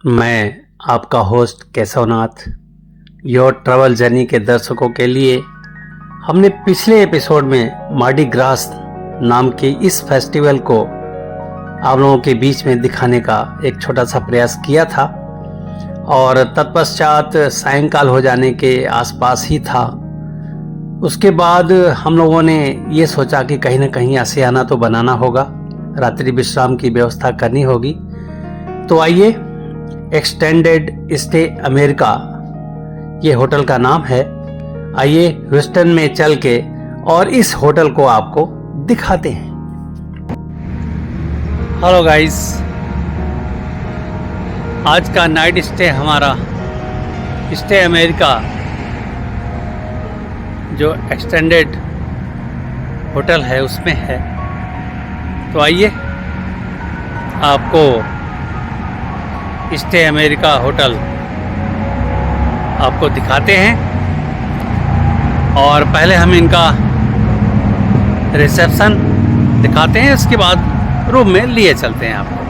मैं आपका host Keshavnath your travel journey के दर्शकों के लिए हमने पिछले एपिसोड में मार्डी ग्रास नाम के इस फेस्टिवल को आप लोगों के बीच में दिखाने का एक छोटा सा प्रयास किया था और तत्पश्चात सायंकाल हो जाने के आसपास ही था। उसके बाद हम लोगों ने ये सोचा कि कहीं ना कहीं आशियाना तो बनाना होगा, रात्रि विश्राम की व्यवस्था करनी होगी। तो आइए, एक्सटेंडेड स्टे अमेरिका ये होटल का नाम है। आइए ह्यूस्टन में चल के और इस होटल को आपको दिखाते हैं। हेलो गाइस, आज का नाइट स्टे हमारा स्टे अमेरिका जो एक्सटेंडेड होटल है उसमें है। तो आइए आपको स्टे अमेरिका होटल आपको दिखाते हैं और पहले हम इनका रिसेप्शन दिखाते हैं, उसके बाद रूम में लिए चलते हैं आपको।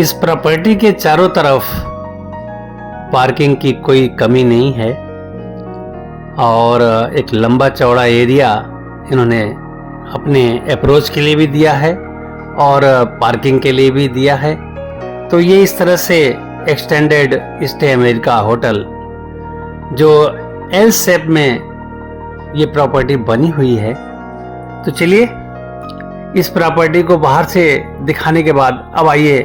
इस प्रॉपर्टी के चारों तरफ पार्किंग की कोई कमी नहीं है और एक लंबा चौड़ा एरिया इन्होंने अपने अप्रोच के लिए भी दिया है और पार्किंग के लिए भी दिया है। तो ये इस तरह से एक्सटेंडेड स्टे अमेरिका होटल जो एल शेप में ये प्रॉपर्टी बनी हुई है। तो चलिए इस प्रॉपर्टी को बाहर से दिखाने के बाद अब आइए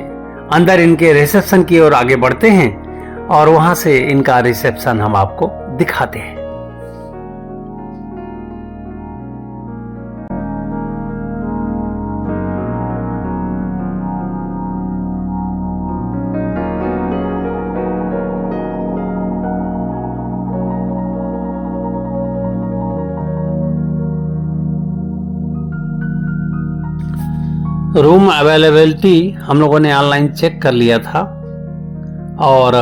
अंदर इनके रिसेप्शन की ओर आगे बढ़ते हैं और वहां से इनका रिसेप्शन हम आपको दिखाते हैं। रूम अवेलेबिलिटी हम लोगों ने ऑनलाइन चेक कर लिया था और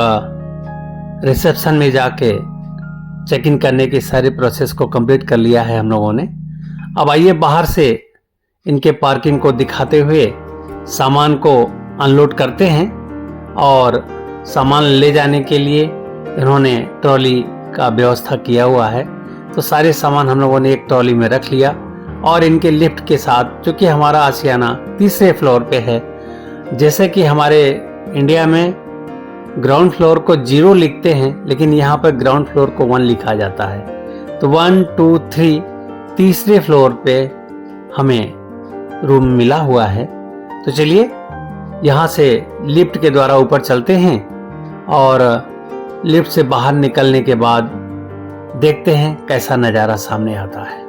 रिसेप्शन में जाके चेक इन करने की सारी प्रोसेस को कंप्लीट कर लिया है हम लोगों ने। अब आइए बाहर से इनके पार्किंग को दिखाते हुए सामान को अनलोड करते हैं और सामान ले जाने के लिए इन्होंने ट्रॉली का व्यवस्था किया हुआ है। तो सारे सामान हम लोगों ने एक ट्रॉली में रख लिया और इनके लिफ्ट के साथ, चूँकि हमारा आशियाना तीसरे फ्लोर पे है, जैसे कि हमारे इंडिया में ग्राउंड फ्लोर को 0 लिखते हैं लेकिन यहाँ पर ग्राउंड फ्लोर को 1 लिखा जाता है। तो 1 2 3 तीसरे फ्लोर पे हमें रूम मिला हुआ है। तो चलिए यहाँ से लिफ्ट के द्वारा ऊपर चलते हैं और लिफ्ट से बाहर निकलने के बाद देखते हैं कैसा नज़ारा सामने आता है।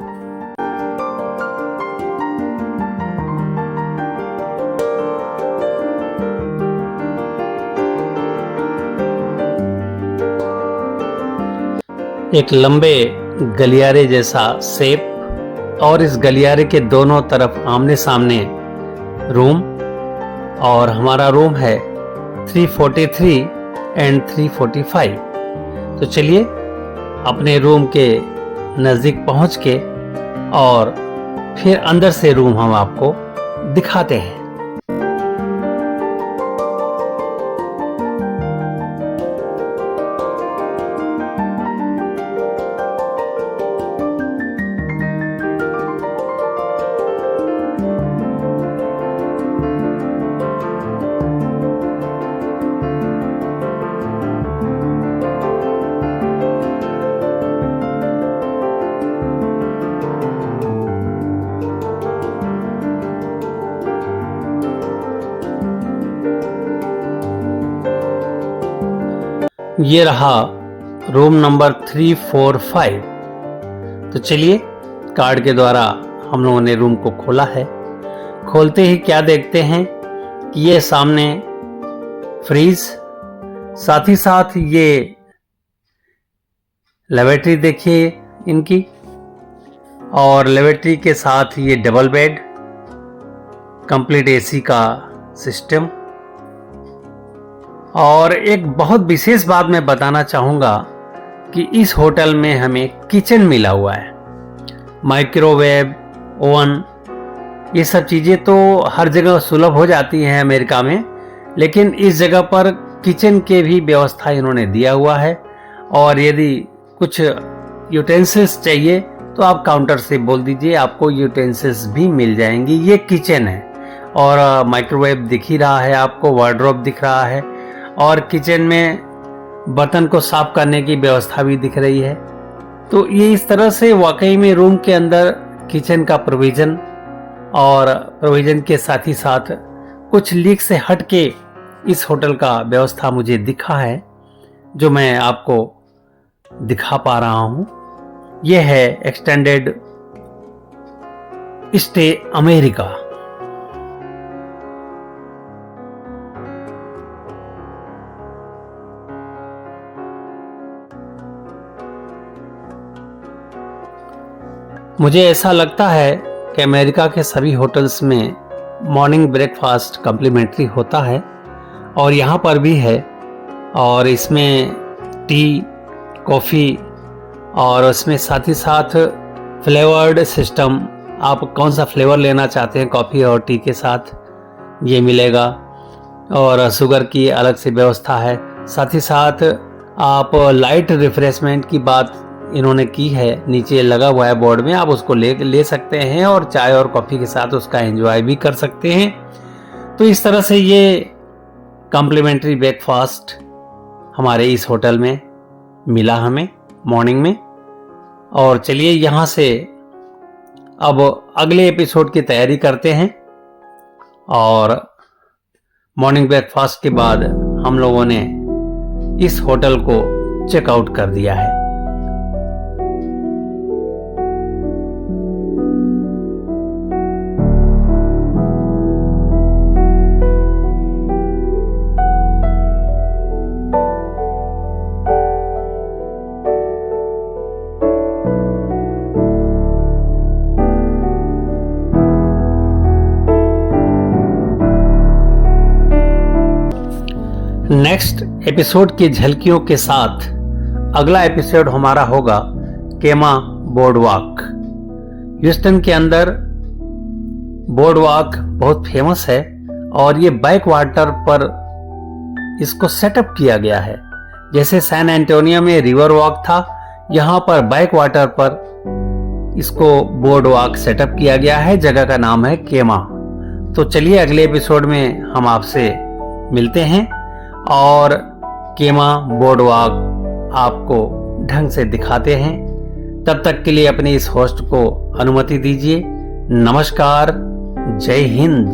एक लंबे गलियारे जैसा शेप और इस गलियारे के दोनों तरफ आमने सामने रूम और हमारा रूम है 343 एंड 345। तो चलिए अपने रूम के नज़दीक पहुंच के और फिर अंदर से रूम हम आपको दिखाते हैं। ये रहा रूम नंबर 345। तो चलिए कार्ड के द्वारा हम लोगों ने रूम को खोला है। खोलते ही क्या देखते हैं कि ये सामने फ्रीज, साथ ही साथ ये लेवेटरी देखिए इनकी, और लेवेटरी के साथ ये डबल बेड, कंप्लीट एसी का सिस्टम। और एक बहुत विशेष बात मैं बताना चाहूँगा कि इस होटल में हमें किचन मिला हुआ है। माइक्रोवेव, ओवन, ये सब चीज़ें तो हर जगह सुलभ हो जाती हैं अमेरिका में, लेकिन इस जगह पर किचन के भी व्यवस्था इन्होंने दिया हुआ है। और यदि कुछ यूटेंसिल्स चाहिए तो आप काउंटर से बोल दीजिए, आपको यूटेंसिल्स भी मिल जाएंगी। ये किचन है और माइक्रोवेव दिख ही रहा है आपको, वार्डरोब दिख रहा है और किचन में बर्तन को साफ करने की व्यवस्था भी दिख रही है। तो ये इस तरह से वाकई में रूम के अंदर किचन का प्रोविज़न और प्रोविज़न के साथ ही साथ कुछ लीक से हट के इस होटल का व्यवस्था मुझे दिखा है, जो मैं आपको दिखा पा रहा हूँ। यह है एक्सटेंडेड स्टे अमेरिका। मुझे ऐसा लगता है कि अमेरिका के सभी होटल्स में मॉर्निंग ब्रेकफास्ट कम्प्लीमेंट्री होता है और यहाँ पर भी है। और इसमें टी, कॉफ़ी और उसमें साथ ही साथ फ्लेवर्ड सिस्टम, आप कौन सा फ्लेवर लेना चाहते हैं कॉफ़ी और टी के साथ, ये मिलेगा। और शुगर की अलग से व्यवस्था है। साथ ही साथ आप लाइट रिफ्रेशमेंट की बात इन्होंने की है, नीचे लगा हुआ है बोर्ड में, आप उसको ले सकते हैं और चाय और कॉफ़ी के साथ उसका एंजॉय भी कर सकते हैं। तो इस तरह से ये कॉम्प्लीमेंट्री ब्रेकफास्ट हमारे इस होटल में मिला हमें मॉर्निंग में। और चलिए यहाँ से अब अगले एपिसोड की तैयारी करते हैं। और मॉर्निंग ब्रेकफास्ट के बाद हम लोगों ने इस होटल को चेकआउट कर दिया है। नेक्स्ट एपिसोड की झलकियों के साथ अगला एपिसोड हमारा होगा केमा बोर्डवॉक। ह्यूस्टन के अंदर बोर्डवॉक बहुत फेमस है और ये बैक वाटर पर इसको सेटअप किया गया है। जैसे सैन एंटोनियो में रिवर वॉक था, यहाँ पर बैक वाटर पर इसको बोर्डवॉक सेटअप किया गया है। जगह का नाम है केमा। तो चलिए अगले एपिसोड में हम आपसे मिलते हैं और केमा बोर्डवॉक आपको ढंग से दिखाते हैं। तब तक के लिए अपने इस होस्ट को अनुमति दीजिए। नमस्कार, जय हिंद।